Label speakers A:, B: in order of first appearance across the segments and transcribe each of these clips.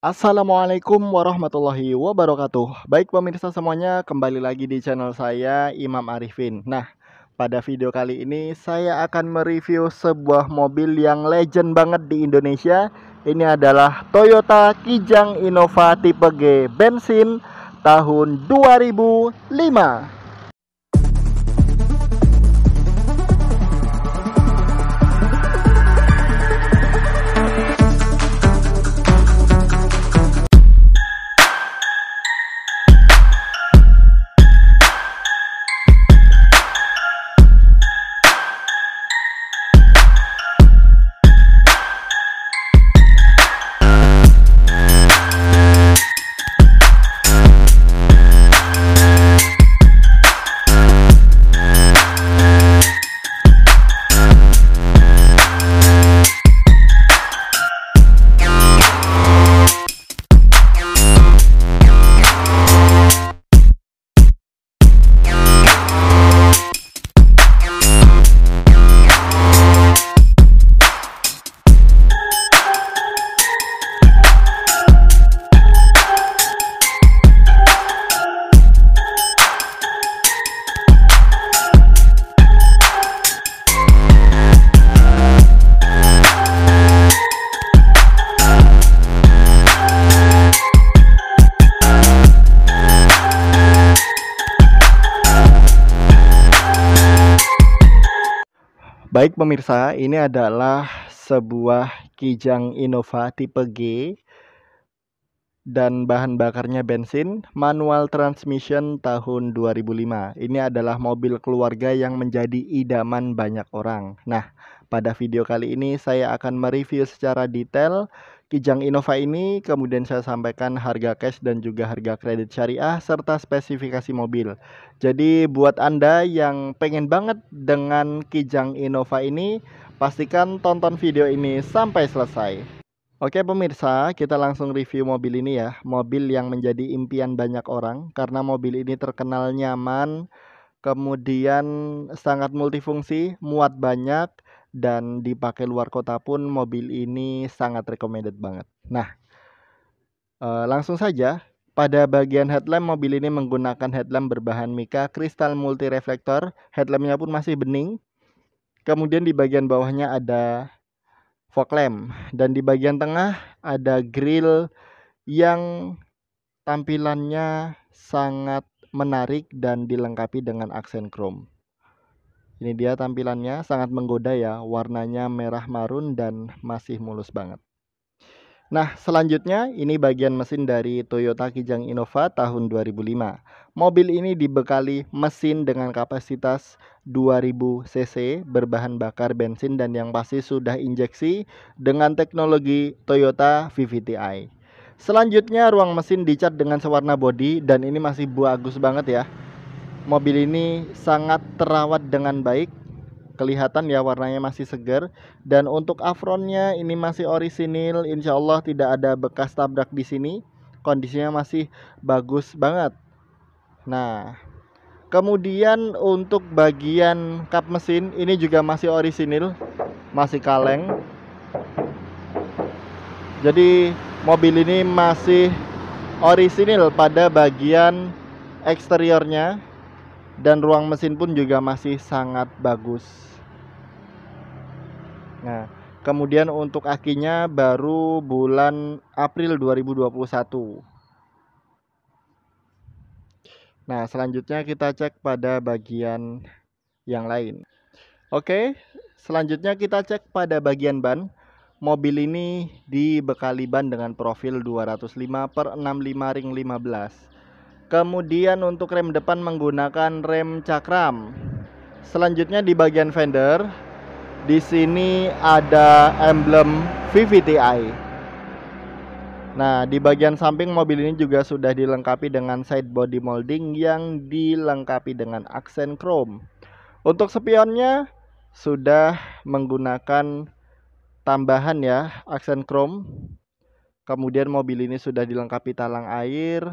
A: Assalamualaikum warahmatullahi wabarakatuh. Baik pemirsa semuanya, kembali lagi di channel saya Imam Arifin. Nah, pada video kali ini saya akan mereview sebuah mobil yang legend banget di Indonesia. Ini adalah Toyota Kijang Innova tipe G bensin tahun 2005. Baik pemirsa, ini adalah sebuah Kijang Innova tipe G dan bahan bakarnya bensin, manual transmission tahun 2005. Ini adalah mobil keluarga yang menjadi idaman banyak orang. Nah, pada video kali ini saya akan mereview secara detail Kijang Innova ini, kemudian saya sampaikan harga cash dan juga harga kredit syariah serta spesifikasi mobil. Jadi buat Anda yang pengen banget dengan Kijang Innova ini, pastikan tonton video ini sampai selesai. Oke pemirsa, kita langsung review mobil ini ya. Mobil yang menjadi impian banyak orang karena mobil ini terkenal nyaman, kemudian sangat multifungsi, muat banyak, dan dipakai luar kota pun mobil ini sangat recommended banget. Nah, langsung saja. Pada bagian headlamp, mobil ini menggunakan headlamp berbahan mica kristal multi reflektor. Headlampnya pun masih bening. Kemudian di bagian bawahnya ada fog lamp, dan di bagian tengah ada grill yang tampilannya sangat menarik dan dilengkapi dengan aksen chrome. Ini dia tampilannya, sangat menggoda ya, warnanya merah marun dan masih mulus banget. Nah, selanjutnya ini bagian mesin dari Toyota Kijang Innova tahun 2005. Mobil ini dibekali mesin dengan kapasitas 2000 cc berbahan bakar bensin dan yang pasti sudah injeksi dengan teknologi Toyota VVT-i. Selanjutnya ruang mesin dicat dengan sewarna bodi dan ini masih bagus banget ya. Mobil ini sangat terawat dengan baik. Kelihatan ya warnanya masih segar, dan untuk afronnya ini masih orisinil, insya Allah tidak ada bekas tabrak di sini, kondisinya masih bagus banget. Nah, kemudian untuk bagian kap mesin ini juga masih orisinil, masih kaleng. Jadi mobil ini masih orisinil pada bagian eksteriornya, dan ruang mesin pun juga masih sangat bagus. Nah, kemudian untuk akinya baru bulan April 2021. Nah, selanjutnya kita cek pada bagian yang lain. Oke, selanjutnya kita cek pada bagian ban. Mobil ini dibekali ban dengan profil 205/65 ring 15. Kemudian untuk rem depan menggunakan rem cakram. Selanjutnya di bagian fender, di sini ada emblem VVT-i. Nah, di bagian samping mobil ini juga sudah dilengkapi dengan side body molding yang dilengkapi dengan aksen chrome. Untuk spionnya sudah menggunakan tambahan ya, aksen chrome. Kemudian mobil ini sudah dilengkapi talang air,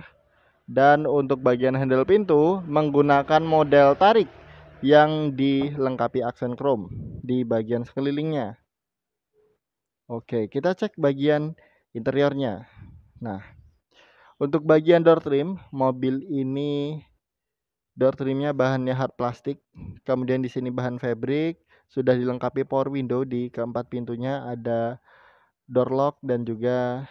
A: dan untuk bagian handle pintu menggunakan model tarik yang dilengkapi aksen chrome di bagian sekelilingnya. Oke, kita cek bagian interiornya. Nah, untuk bagian door trim, mobil ini door trimnya bahannya hard plastik. Kemudian di sini bahan fabric, sudah dilengkapi power window di keempat pintunya, ada door lock dan juga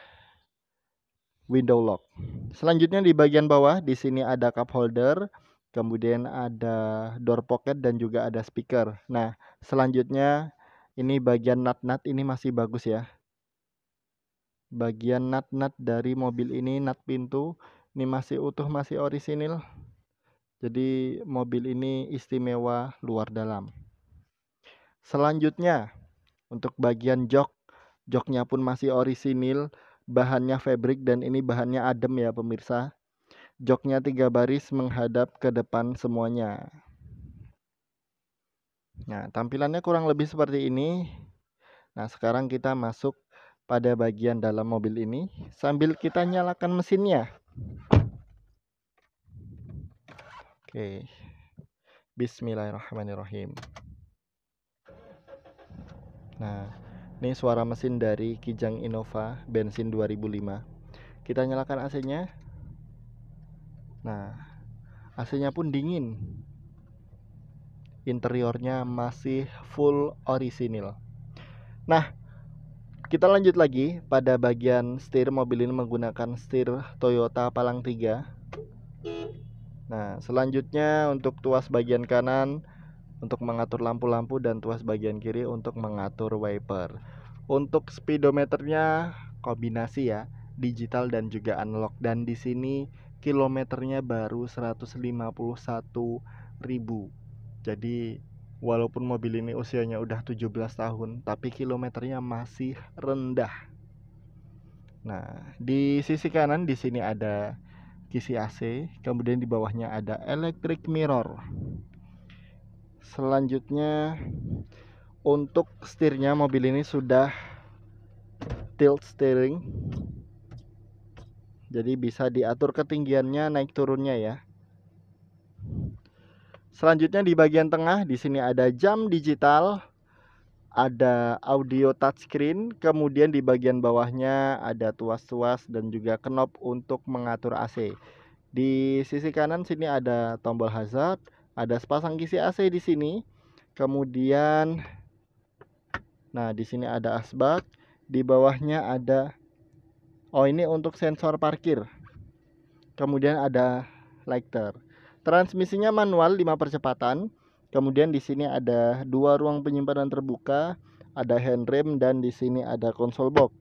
A: window lock. Selanjutnya di bagian bawah di sini ada cup holder, kemudian ada door pocket dan juga ada speaker. Nah, selanjutnya ini bagian nut-nut ini masih bagus ya. Bagian nut-nut dari mobil ini, nut pintu ini masih utuh, masih orisinil. Jadi mobil ini istimewa luar dalam. Selanjutnya untuk bagian jok, joknya pun masih orisinil, bahannya fabric dan ini bahannya adem ya pemirsa. Joknya 3 baris menghadap ke depan semuanya. Nah, tampilannya kurang lebih seperti ini. Nah, sekarang kita masuk pada bagian dalam mobil ini sambil kita nyalakan mesinnya. Oke. Bismillahirrahmanirrahim. Nah, ini suara mesin dari Kijang Innova bensin 2005. Kita nyalakan AC-nya. Nah, AC-nya pun dingin. Interiornya masih full orisinil. Nah, kita lanjut lagi pada bagian setir. Mobil ini menggunakan setir Toyota Palang 3. Nah, selanjutnya untuk tuas bagian kanan untuk mengatur lampu-lampu dan tuas bagian kiri untuk mengatur wiper. Untuk speedometernya kombinasi ya, digital dan juga analog, dan di sini kilometernya baru 151.000. Jadi walaupun mobil ini usianya udah 17 tahun, tapi kilometernya masih rendah. Nah, di sisi kanan di sini ada kisi AC, kemudian di bawahnya ada electric mirror. Selanjutnya untuk setirnya mobil ini sudah tilt steering. Jadi bisa diatur ketinggiannya, naik turunnya ya. Selanjutnya di bagian tengah di sini ada jam digital, ada audio touchscreen, kemudian di bagian bawahnya ada tuas-tuas dan juga knob untuk mengatur AC. Di sisi kanan sini ada tombol hazard, ada sepasang kisi AC di sini. Kemudian nah, di sini ada asbak, di bawahnya ada ini untuk sensor parkir. Kemudian ada lighter. Transmisinya manual 5 percepatan. Kemudian di sini ada 2 ruang penyimpanan terbuka, ada handrem dan di sini ada konsol box.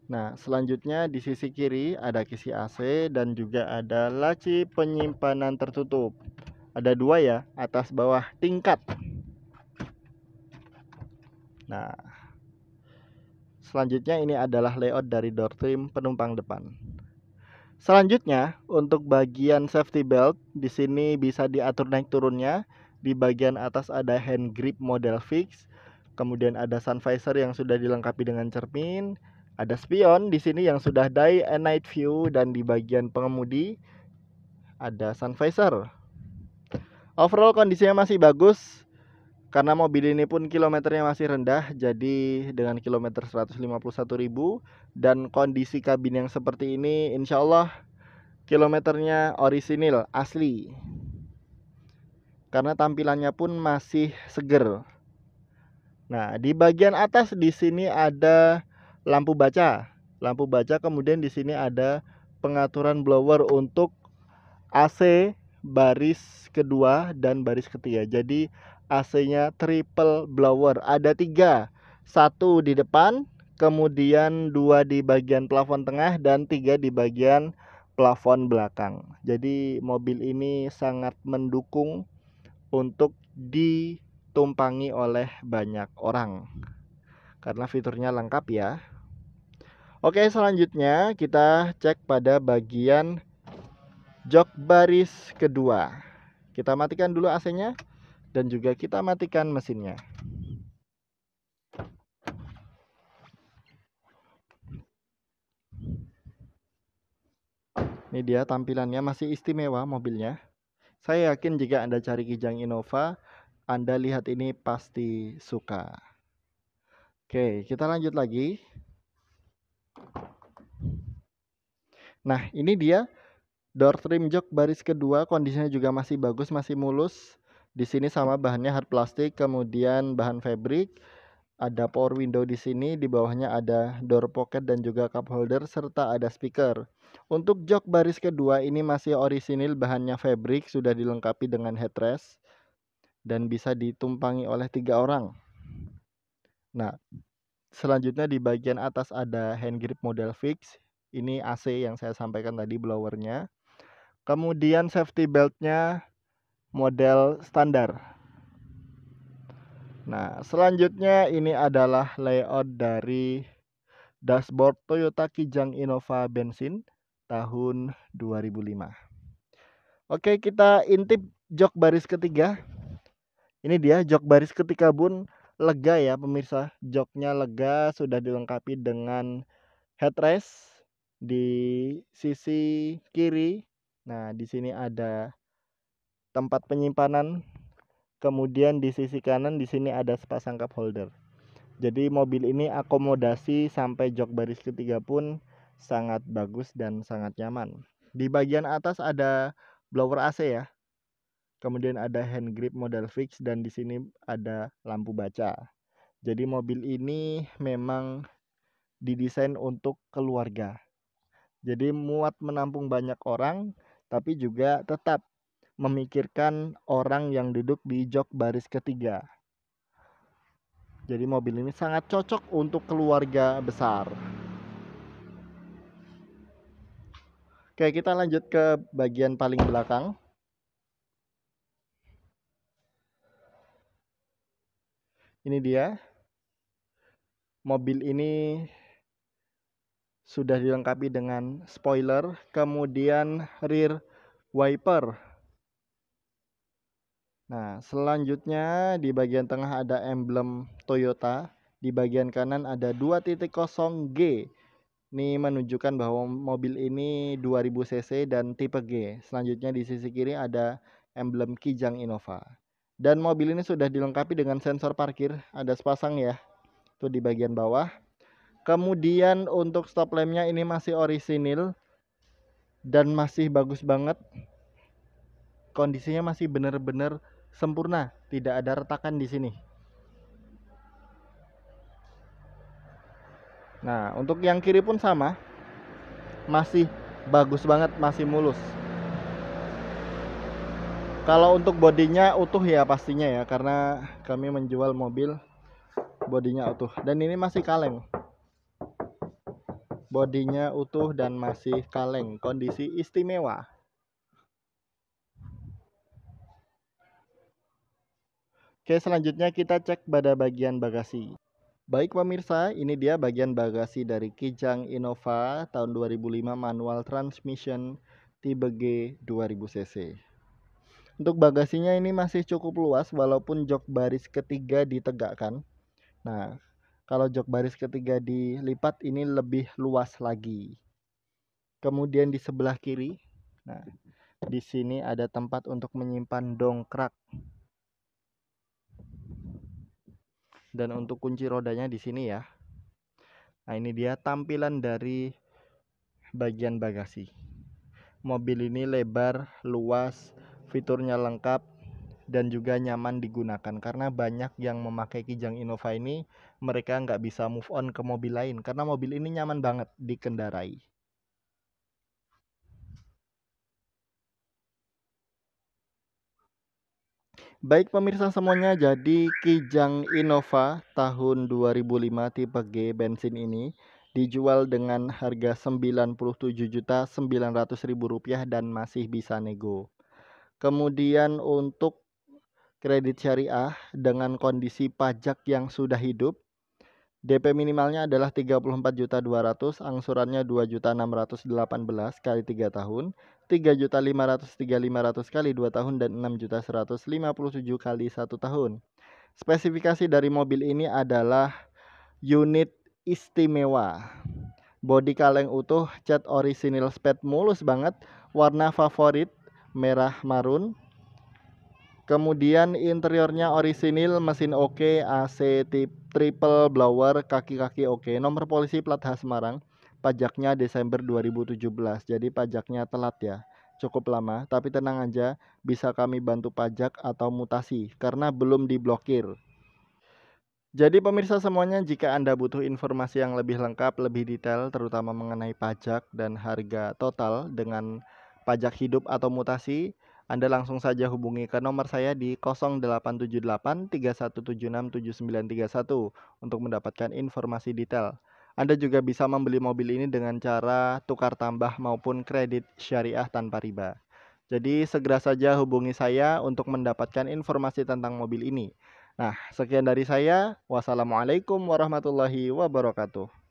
A: Nah, selanjutnya di sisi kiri ada kisi AC dan juga ada laci penyimpanan tertutup. Ada 2 ya, atas bawah tingkat. Nah, selanjutnya ini adalah layout dari door trim penumpang depan. Selanjutnya untuk bagian safety belt di sini bisa diatur naik turunnya. Di bagian atas ada hand grip model fix. Kemudian ada sun visor yang sudah dilengkapi dengan cermin. Ada spion di sini yang sudah day and night view, dan di bagian pengemudi ada sun visor. Overall kondisinya masih bagus. Karena mobil ini pun kilometernya masih rendah, jadi dengan kilometer 151.000 dan kondisi kabin yang seperti ini, insya Allah kilometernya orisinil, asli. Karena tampilannya pun masih seger. Nah, di bagian atas di sini ada lampu baca. Lampu baca, kemudian di sini ada pengaturan blower untuk AC baris kedua dan baris ketiga. Jadi AC-nya triple blower, ada 3, 1 di depan, kemudian 2 di bagian plafon tengah dan 3 di bagian plafon belakang. Jadi mobil ini sangat mendukung untuk ditumpangi oleh banyak orang karena fiturnya lengkap ya. Oke, selanjutnya kita cek pada bagian jok baris kedua. Kita matikan dulu AC-nya dan juga kita matikan mesinnya. Ini dia tampilannya, masih istimewa mobilnya. Saya yakin jika Anda cari Kijang Innova, Anda lihat ini pasti suka. Oke, kita lanjut lagi. Nah, ini dia door trim jok baris kedua, kondisinya juga masih bagus, masih mulus. Di sini sama bahannya hard plastik, kemudian bahan fabric. Ada power window di sini, di bawahnya ada door pocket dan juga cup holder serta ada speaker. Untuk jok baris kedua ini masih orisinil, bahannya fabric, sudah dilengkapi dengan headrest dan bisa ditumpangi oleh 3 orang. Nah, selanjutnya di bagian atas ada hand grip model fix. Ini AC yang saya sampaikan tadi, blowernya. Kemudian safety beltnya model standar. Nah, selanjutnya ini adalah layout dari dashboard Toyota Kijang Innova bensin tahun 2005. Oke, kita intip jok baris ketiga. Ini dia jok baris ketiga pun lega ya pemirsa. Joknya lega, sudah dilengkapi dengan headrest di sisi kiri. Nah, di sini ada tempat penyimpanan. Kemudian di sisi kanan di sini ada sepasang cup holder. Jadi mobil ini akomodasi sampai jok baris ketiga pun sangat bagus dan sangat nyaman. Di bagian atas ada blower AC ya. Kemudian ada hand grip model fix dan di sini ada lampu baca. Jadi mobil ini memang didesain untuk keluarga. Jadi muat menampung banyak orang, tapi juga tetap memikirkan orang yang duduk di jok baris ketiga. Jadi mobil ini sangat cocok untuk keluarga besar. Oke, kita lanjut ke bagian paling belakang. Ini dia. Mobil ini sudah dilengkapi dengan spoiler, kemudian rear wiper. Nah, selanjutnya di bagian tengah ada emblem Toyota. Di bagian kanan ada 2.0G. Ini menunjukkan bahwa mobil ini 2000 cc dan tipe G. Selanjutnya di sisi kiri ada emblem Kijang Innova. Dan mobil ini sudah dilengkapi dengan sensor parkir, ada sepasang ya. Itu di bagian bawah. Kemudian untuk stop lampnya ini masih orisinil dan masih bagus banget. Kondisinya masih benar-benar sempurna, tidak ada retakan di sini. Nah, untuk yang kiri pun sama. Masih bagus banget, masih mulus. Kalau untuk bodinya utuh ya pastinya ya, karena kami menjual mobil bodinya utuh. Dan ini masih kaleng. Bodinya utuh dan masih kaleng, kondisi istimewa. Oke, selanjutnya kita cek pada bagian bagasi. Baik pemirsa, ini dia bagian bagasi dari Kijang Innova tahun 2005 manual transmission tipe G 2000 cc. Untuk bagasinya ini masih cukup luas walaupun jok baris ketiga ditegakkan. Nah, kalau jok baris ketiga dilipat ini lebih luas lagi. Kemudian di sebelah kiri, nah di sini ada tempat untuk menyimpan dongkrak. Dan untuk kunci rodanya di sini ya. Nah, ini dia tampilan dari bagian bagasi. Mobil ini lebar, luas, fiturnya lengkap dan juga nyaman digunakan karena banyak yang memakai Kijang Innova ini mereka nggak bisa move on ke mobil lain karena mobil ini nyaman banget dikendarai. Baik pemirsa semuanya, jadi Kijang Innova tahun 2005 tipe G bensin ini dijual dengan harga Rp97.900.000 dan masih bisa nego. Kemudian untuk kredit syariah dengan kondisi pajak yang sudah hidup, DP minimalnya adalah 34.200.000, angsurannya 2.618.000 kali 3 tahun, 3.500.500 kali 2 tahun dan 6.157.000 kali 1 tahun. Spesifikasi dari mobil ini adalah unit istimewa. Bodi kaleng utuh, cat orisinil sped mulus banget, warna favorit merah marun. Kemudian interiornya orisinil, mesin oke, AC triple blower, kaki-kaki oke. Nomor polisi plat H Semarang. pajaknya Desember 2017. Jadi pajaknya telat ya, cukup lama. Tapi tenang aja, bisa kami bantu pajak atau mutasi karena belum diblokir. Jadi pemirsa semuanya, jika Anda butuh informasi yang lebih lengkap, lebih detail, terutama mengenai pajak dan harga total dengan pajak hidup atau mutasi, Anda langsung saja hubungi ke nomor saya di 0878 3176 7931 untuk mendapatkan informasi detail. Anda juga bisa membeli mobil ini dengan cara tukar tambah maupun kredit syariah tanpa riba. Jadi segera saja hubungi saya untuk mendapatkan informasi tentang mobil ini. Nah, sekian dari saya. Wassalamualaikum warahmatullahi wabarakatuh.